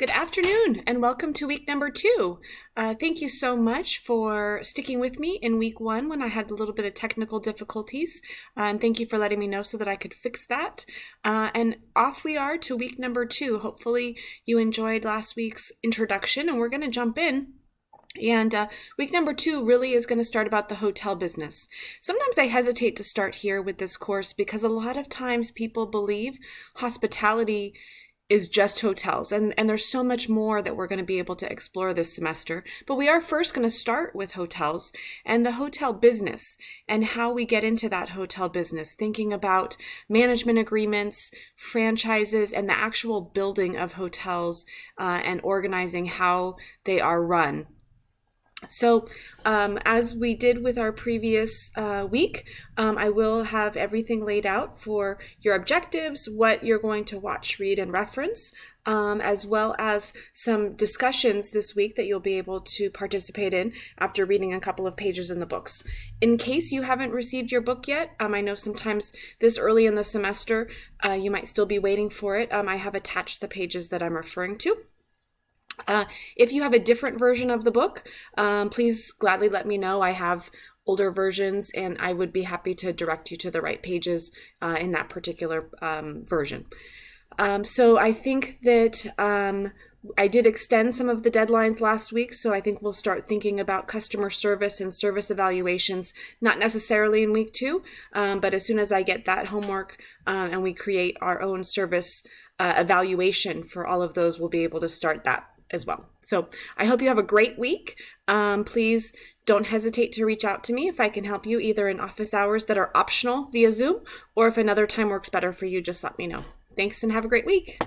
Good afternoon and welcome to week number 2. Thank you so much for sticking with me in week 1 when I had a little bit of technical difficulties. And thank you for letting me know so that I could fix that. And off we are to week number 2. Hopefully you enjoyed last week's introduction and we're going to jump in. And week number 2 really is going to start about the hotel business. Sometimes I hesitate to start here with this course because a lot of times people believe hospitality is just hotels. And there's so much more that we're going to be able to explore this semester. But we are first going to start with hotels and the hotel business and how we get into that hotel business, thinking about management agreements, franchises, and the actual building of hotels and organizing how they are run. So as we did with our previous week, I will have everything laid out for your objectives, what you're going to watch, read, and reference, as well as some discussions this week that you'll be able to participate in after reading a couple of pages in the books. In case you haven't received your book yet, I know sometimes this early in the semester, you might still be waiting for it. I have attached the pages that I'm referring to. If you have a different version of the book, please gladly let me know. I have older versions and I would be happy to direct you to the right pages in that particular version. So I think that I did extend some of the deadlines last week, so I think we'll start thinking about customer service and service evaluations, not necessarily in week 2, but as soon as I get that homework and we create our own service evaluation for all of those, we'll be able to start that as well. So I hope you have a great week. Please don't hesitate to reach out to me if I can help you, either in office hours that are optional via Zoom, or if another time works better for you, just let me know. Thanks and have a great week.